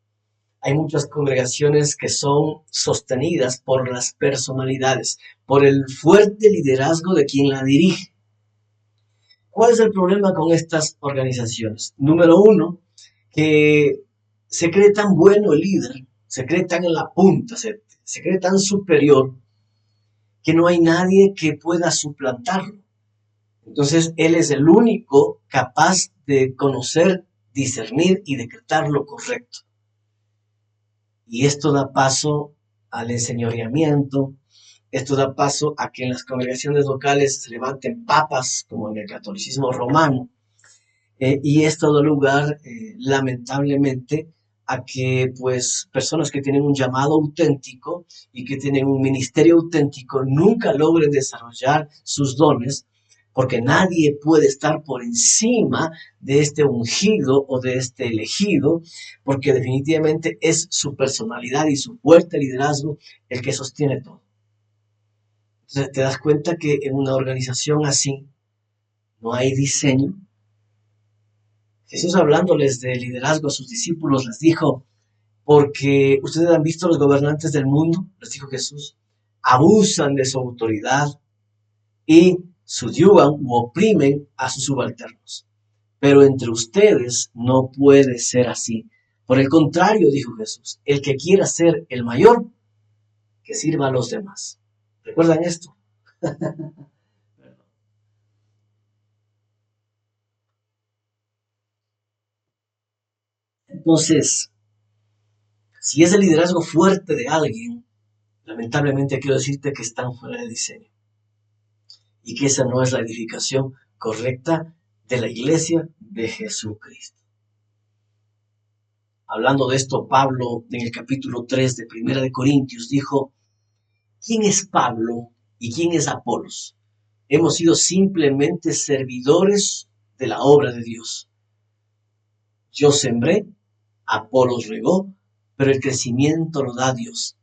Hay muchas congregaciones que son sostenidas por las personalidades, por el fuerte liderazgo de quien la dirige. ¿Cuál es el problema con estas organizaciones? Número uno, que se cree tan bueno el líder, se cree tan en la punta, se cree tan superior, que no hay nadie que pueda suplantarlo. Entonces, él es el único capaz de conocer, discernir y decretar lo correcto. Y esto da paso al enseñoreamiento, esto da paso a que en las congregaciones locales se levanten papas, como en el catolicismo romano, y esto da lugar, lamentablemente, a que pues personas que tienen un llamado auténtico y que tienen un ministerio auténtico nunca logren desarrollar sus dones porque nadie puede estar por encima de este ungido o de este elegido, porque definitivamente es su personalidad y su fuerte liderazgo el que sostiene todo. Entonces te das cuenta que en una organización así no hay diseño. Jesús, hablándoles de liderazgo a sus discípulos, les dijo: porque ustedes han visto los gobernantes del mundo, les dijo Jesús, abusan de su autoridad y subyugan u oprimen a sus subalternos. Pero entre ustedes no puede ser así. Por el contrario, dijo Jesús, el que quiera ser el mayor, que sirva a los demás. ¿Recuerdan esto? Entonces, si es el liderazgo fuerte de alguien, lamentablemente quiero decirte que están fuera de diseño y que esa no es la edificación correcta de la iglesia de Jesucristo. Hablando de esto, Pablo en el capítulo 3 de Primera de Corintios dijo: ¿quién es Pablo y quién es Apolos? Hemos sido simplemente servidores de la obra de Dios. Yo sembré, Apolos regó, pero el crecimiento lo da Dios.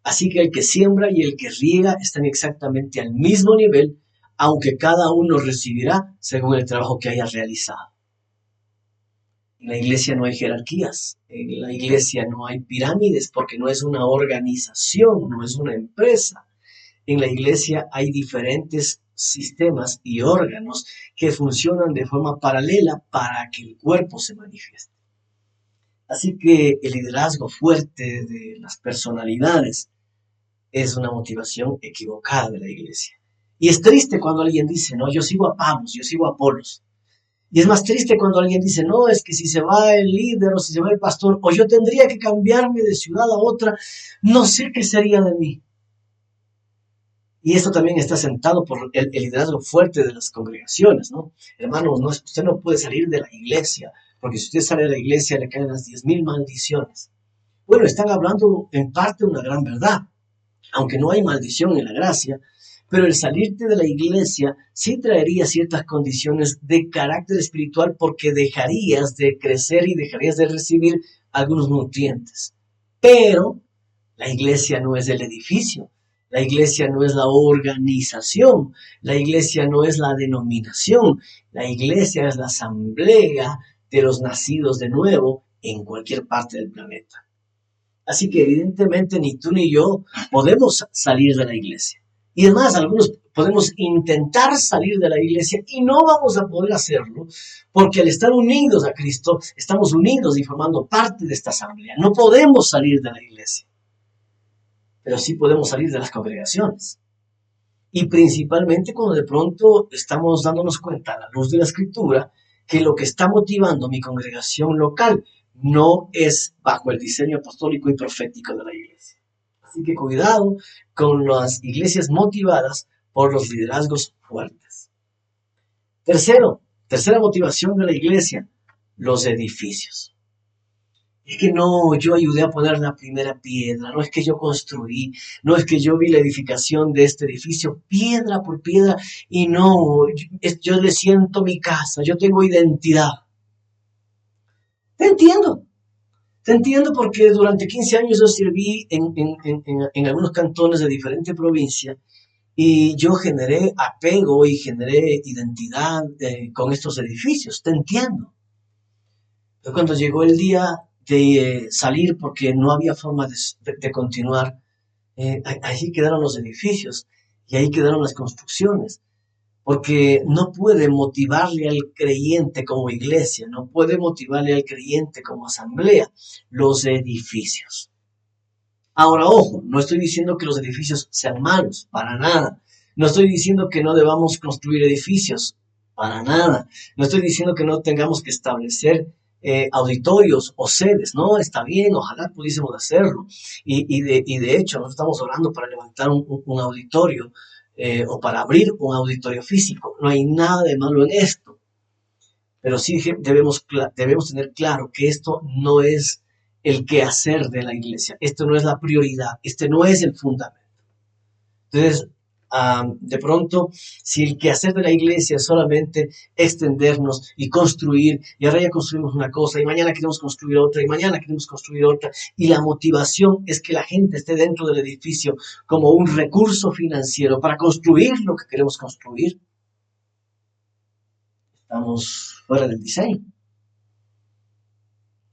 Así que el que siembra y el que riega están exactamente al mismo nivel, aunque cada uno recibirá según el trabajo que haya realizado. En la iglesia no hay jerarquías, en la iglesia no hay pirámides, porque no es una organización, no es una empresa. En la iglesia hay diferentes sistemas y órganos que funcionan de forma paralela para que el cuerpo se manifieste. Así que el liderazgo fuerte de las personalidades es una motivación equivocada de la iglesia. Y es triste cuando alguien dice: no, yo sigo a Pablo, yo sigo a Apolos. Y es más triste cuando alguien dice: no, es que si se va el líder o si se va el pastor, o yo tendría que cambiarme de ciudad a otra, no sé qué sería de mí. Y esto también está sentado por el liderazgo fuerte de las congregaciones, ¿no? Hermano, no, usted no puede salir de la iglesia, porque si usted sale de la iglesia le caen las 10,000 maldiciones. Bueno, están hablando en parte una gran verdad, aunque no hay maldición en la gracia, pero el salirte de la iglesia sí traería ciertas condiciones de carácter espiritual, porque dejarías de crecer y dejarías de recibir algunos nutrientes. Pero la iglesia no es el edificio, la iglesia no es la organización, la iglesia no es la denominación, la iglesia es la asamblea de los nacidos de nuevo en cualquier parte del planeta. Así que evidentemente ni tú ni yo podemos salir de la iglesia. Y además, algunos podemos intentar salir de la iglesia y no vamos a poder hacerlo, porque al estar unidos a Cristo, estamos unidos y formando parte de esta asamblea. No podemos salir de la iglesia, pero sí podemos salir de las congregaciones. Y principalmente cuando de pronto estamos dándonos cuenta, a la luz de la Escritura, que lo que está motivando mi congregación local no es bajo el diseño apostólico y profético de la iglesia. Así que cuidado con las iglesias motivadas por los liderazgos fuertes. Tercera motivación de la iglesia: los edificios. Es que no, yo ayudé a poner la primera piedra, no es que yo construí, no es que yo vi la edificación de este edificio piedra por piedra, y no, yo le siento mi casa, yo tengo identidad. Te entiendo porque durante 15 años yo serví en algunos cantones de diferentes provincias, y yo generé apego y generé identidad con estos edificios. Te entiendo. Pero cuando llegó el día de salir, porque no había forma de continuar, ahí quedaron los edificios y ahí quedaron las construcciones, porque no puede motivarle al creyente como iglesia, no puede motivarle al creyente como asamblea los edificios. Ahora, ojo, no estoy diciendo que los edificios sean malos, para nada. No estoy diciendo que no debamos construir edificios, para nada. No estoy diciendo que no tengamos que establecer auditorios o sedes, no, está bien, ojalá pudiésemos hacerlo. Y de hecho, nosotros estamos orando para levantar un auditorio o para abrir un auditorio físico. No hay nada de malo en esto, pero sí debemos tener claro que esto no es el quehacer de la iglesia, esto no es la prioridad, este no es el fundamento. Entonces, De pronto, si el quehacer de la iglesia es solamente extendernos y construir, y ahora ya construimos una cosa, y mañana queremos construir otra, y mañana queremos construir otra, y la motivación es que la gente esté dentro del edificio como un recurso financiero para construir lo que queremos construir, estamos fuera del diseño.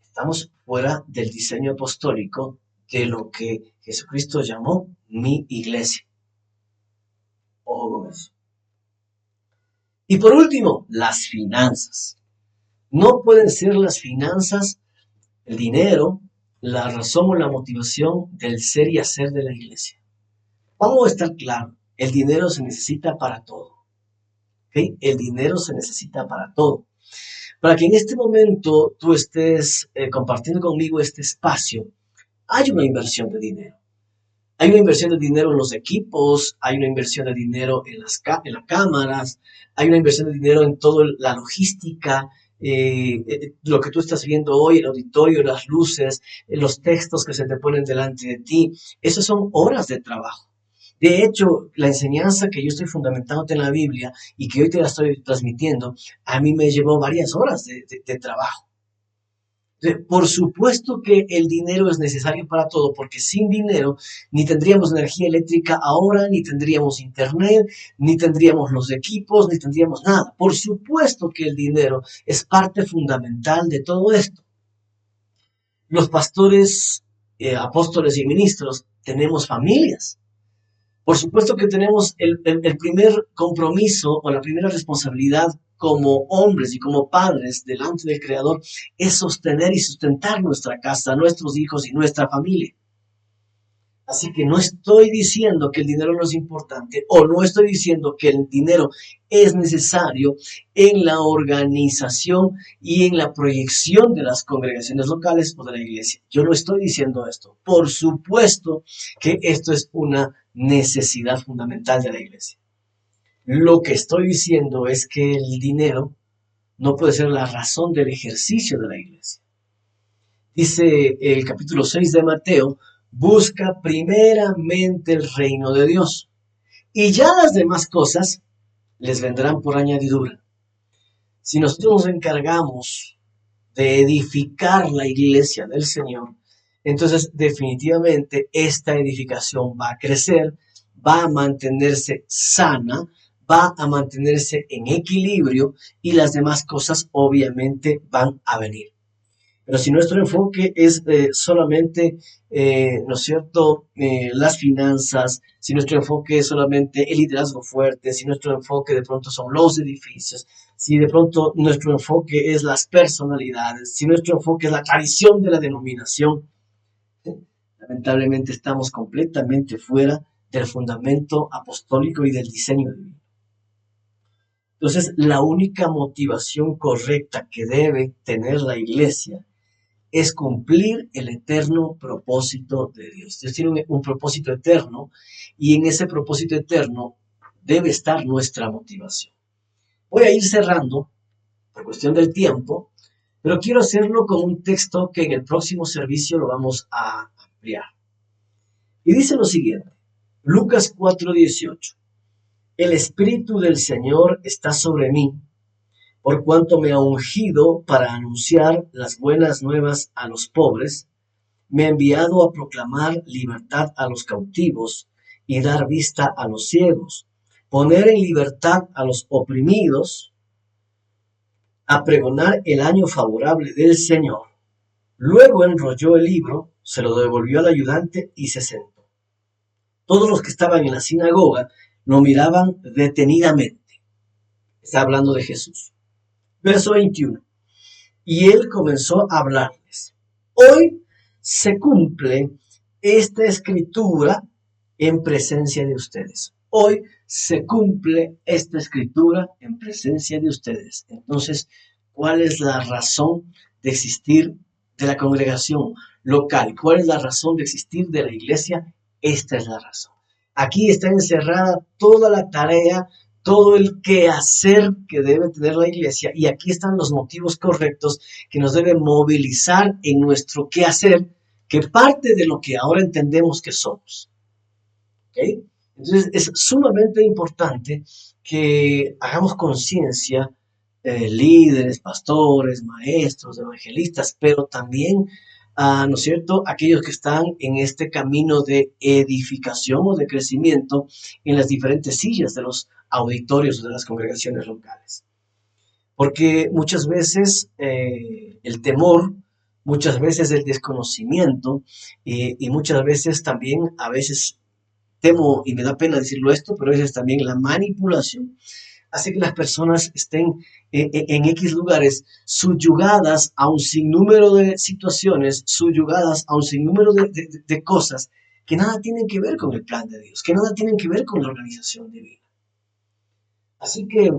Estamos fuera del diseño apostólico de lo que Jesucristo llamó mi iglesia. Ojo con eso. Y por último, las finanzas. No pueden ser las finanzas, el dinero, la razón o la motivación del ser y hacer de la iglesia. Vamos a estar claros, el dinero se necesita para todo. ¿Okay? El dinero se necesita para todo. Para que en este momento tú estés compartiendo conmigo este espacio, hay una inversión de dinero. Hay una inversión de dinero en los equipos, hay una inversión de dinero en las cámaras, hay una inversión de dinero en toda la logística, lo que tú estás viendo hoy, el auditorio, las luces, los textos que se te ponen delante de ti. Esas son horas de trabajo. De hecho, la enseñanza que yo estoy fundamentando en la Biblia y que hoy te la estoy transmitiendo, a mí me llevó varias horas de trabajo. Por supuesto que el dinero es necesario para todo, porque sin dinero ni tendríamos energía eléctrica ahora, ni tendríamos internet, ni tendríamos los equipos, ni tendríamos nada. Por supuesto que el dinero es parte fundamental de todo esto. Los pastores, apóstoles y ministros tenemos familias. Por supuesto que tenemos el primer compromiso o la primera responsabilidad como hombres y como padres delante del Creador es sostener y sustentar nuestra casa, nuestros hijos y nuestra familia. Así que no estoy diciendo que el dinero no es importante o no estoy diciendo que el dinero es necesario en la organización y en la proyección de las congregaciones locales o de la iglesia. Yo no estoy diciendo esto. Por supuesto que esto es una necesidad fundamental de la iglesia. Lo que estoy diciendo es que el dinero no puede ser la razón del ejercicio de la iglesia. Dice el capítulo 6 de Mateo, busca primeramente el reino de Dios y ya las demás cosas les vendrán por añadidura. Si nosotros nos encargamos de edificar la iglesia del Señor, entonces definitivamente esta edificación va a crecer, va a mantenerse sana, va a mantenerse en equilibrio y las demás cosas obviamente van a venir. Pero si nuestro enfoque es solamente, ¿no es cierto?, las finanzas, si nuestro enfoque es solamente el liderazgo fuerte, si nuestro enfoque de pronto son los edificios, si de pronto nuestro enfoque es las personalidades, si nuestro enfoque es la tradición de la denominación, lamentablemente estamos completamente fuera del fundamento apostólico y del diseño divino. Entonces, la única motivación correcta que debe tener la iglesia es cumplir el eterno propósito de Dios. Dios tiene un propósito eterno y en ese propósito eterno debe estar nuestra motivación. Voy a ir cerrando por cuestión del tiempo, pero quiero hacerlo con un texto que en el próximo servicio lo vamos a ampliar. Y dice lo siguiente, Lucas 4:18. El Espíritu del Señor está sobre mí, por cuanto me ha ungido para anunciar las buenas nuevas a los pobres, me ha enviado a proclamar libertad a los cautivos y dar vista a los ciegos, poner en libertad a los oprimidos, a pregonar el año favorable del Señor. Luego enrolló el libro, se lo devolvió al ayudante y se sentó. Todos los que estaban en la sinagoga lo miraban detenidamente. Está hablando de Jesús. Verso 21. Y él comenzó a hablarles. Hoy se cumple esta escritura en presencia de ustedes. Hoy se cumple esta escritura en presencia de ustedes. Entonces, ¿cuál es la razón de existir de la congregación local? ¿Cuál es la razón de existir de la iglesia? Esta es la razón. Aquí está encerrada toda la tarea, todo el quehacer que debe tener la iglesia, y aquí están los motivos correctos que nos deben movilizar en nuestro quehacer, que parte de lo que ahora entendemos que somos. ¿Okay? Entonces es sumamente importante que hagamos conciencia, líderes, pastores, maestros, evangelistas, pero también, ¿no es cierto?, aquellos que están en este camino de edificación o de crecimiento en las diferentes sillas de los auditorios de las congregaciones locales. Porque muchas veces el temor, muchas veces el desconocimiento y muchas veces también, a veces temo y me da pena decirlo esto, pero a veces también la manipulación hace que las personas estén en X lugares subyugadas a un sinnúmero de situaciones, subyugadas a un sinnúmero de cosas que nada tienen que ver con el plan de Dios, que nada tienen que ver con la organización divina. Así que,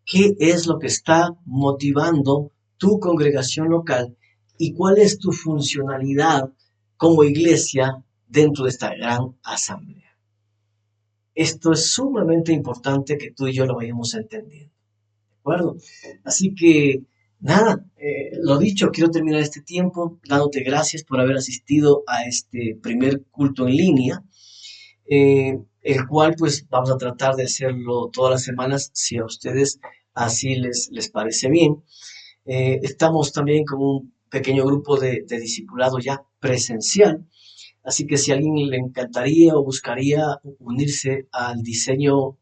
¿qué es lo que está motivando tu congregación local y cuál es tu funcionalidad como iglesia dentro de esta gran asamblea? Esto es sumamente importante que tú y yo lo vayamos entendiendo, ¿de acuerdo? Así que, nada, lo dicho, quiero terminar este tiempo dándote gracias por haber asistido a este primer culto en línea, el cual pues vamos a tratar de hacerlo todas las semanas si a ustedes así les parece bien. Estamos también con un pequeño grupo de discipulado ya presencial. Así que si a alguien le encantaría o buscaría unirse al diseño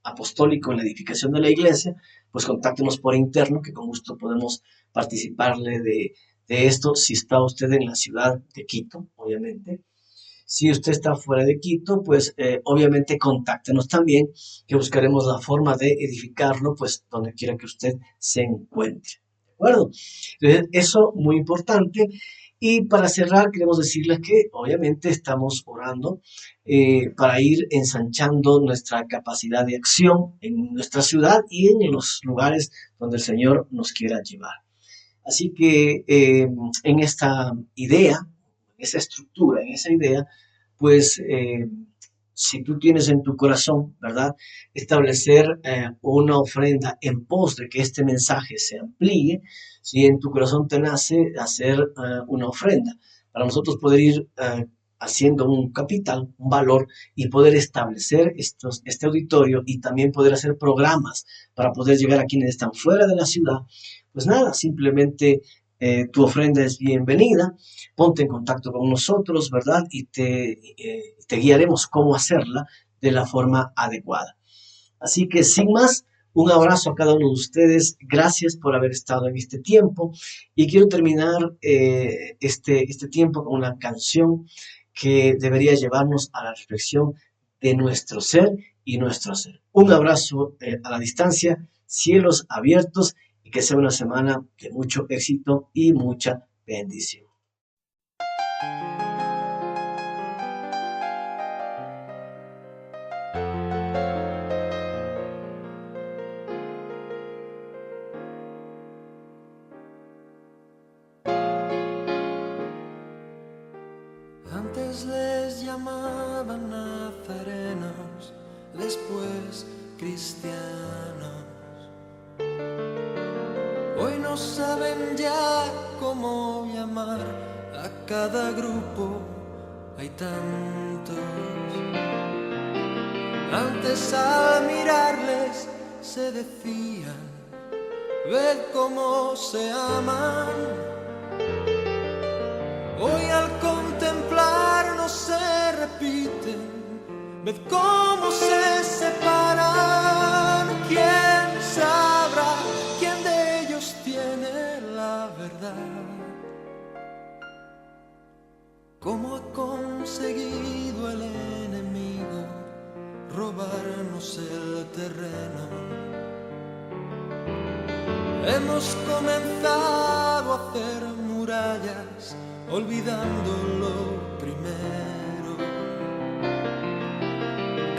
apostólico en la edificación de la iglesia, pues contáctenos por interno, que con gusto podemos participarle de esto, si está usted en la ciudad de Quito, obviamente. Si usted está fuera de Quito, pues obviamente contáctenos también, que buscaremos la forma de edificarlo, pues donde quiera que usted se encuentre. ¿De acuerdo? Entonces, eso muy importante. Y para cerrar, queremos decirles que obviamente estamos orando para ir ensanchando nuestra capacidad de acción en nuestra ciudad y en los lugares donde el Señor nos quiera llevar. Así que en esta idea, en esa estructura, en esa idea, pues si tú tienes en tu corazón, ¿verdad?, establecer una ofrenda en pos de que este mensaje se amplíe, si en tu corazón te nace hacer una ofrenda, para nosotros poder ir haciendo un capital, un valor y poder establecer este auditorio y también poder hacer programas para poder llegar a quienes están fuera de la ciudad, pues nada, simplemente tu ofrenda es bienvenida, ponte en contacto con nosotros, ¿verdad? Y te guiaremos cómo hacerla de la forma adecuada. Así que sin más, un abrazo a cada uno de ustedes, gracias por haber estado en este tiempo y quiero terminar este tiempo con una canción que debería llevarnos a la reflexión de nuestro ser y nuestro hacer. Un abrazo a la distancia, cielos abiertos y que sea una semana de mucho éxito y mucha bendición. Antes les llamaban nazarenos, después cristianos. Hoy no saben ya cómo llamar a cada grupo, hay tantos. Antes al mirarles se decían, ved cómo se aman. Hoy al contemplarnos se repiten, ved cómo se separan. ¿Quién sabrá quién de ellos tiene la verdad? ¿Cómo ha conseguido el enemigo robarnos el terreno? Hemos comenzado a hacer murallas olvidando lo primero,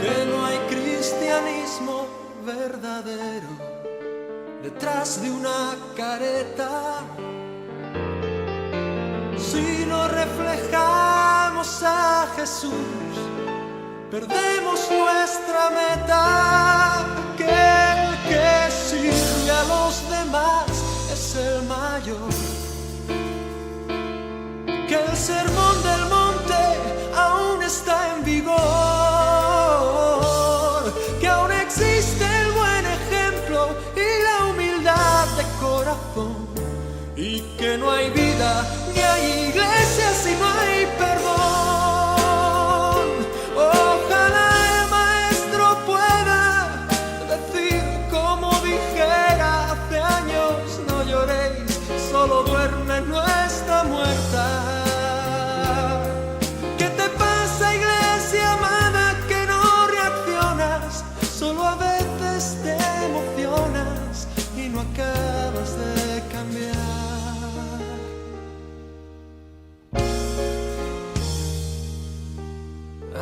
que no hay cristianismo verdadero detrás de una careta. Si no reflejamos a Jesús, perdemos nuestra meta, que el que sirve a los demás es el mayor. Que el sermón del monte aún está en vigor.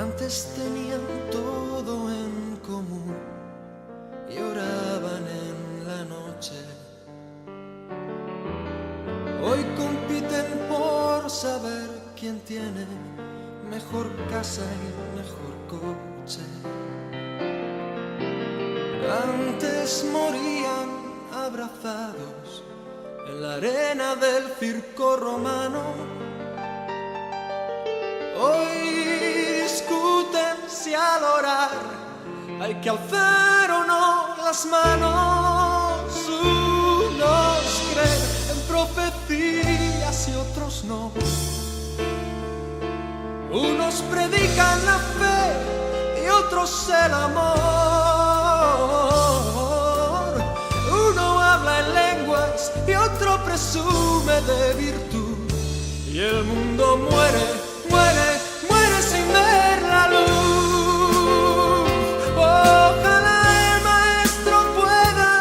Antes tenían todo en común y oraban en la noche. Hoy compiten por saber quién tiene mejor casa y mejor coche. Antes morían abrazados en la arena del circo romano. Hoy discuten si al orar hay que alzar o no las manos. Unos creen en profecías y otros no. Unos predican la fe y otros el amor. Uno habla en lenguas y otro presume de virtud. Y el mundo muere, muere, muere sin ver la luz. Ojalá el maestro pueda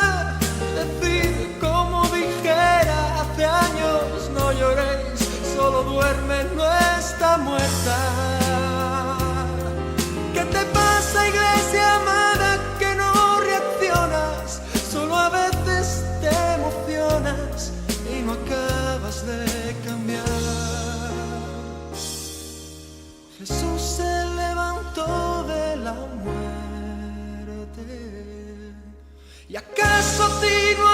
decir como dijera hace años: no lloréis, solo duerme, no está muerta. ¿Qué te pasa, iglesia amada, que no reaccionas? Solo a veces te emocionas y no acabas de cambiar. Jesús se levantó de la muerte. ¿Y acaso a ti no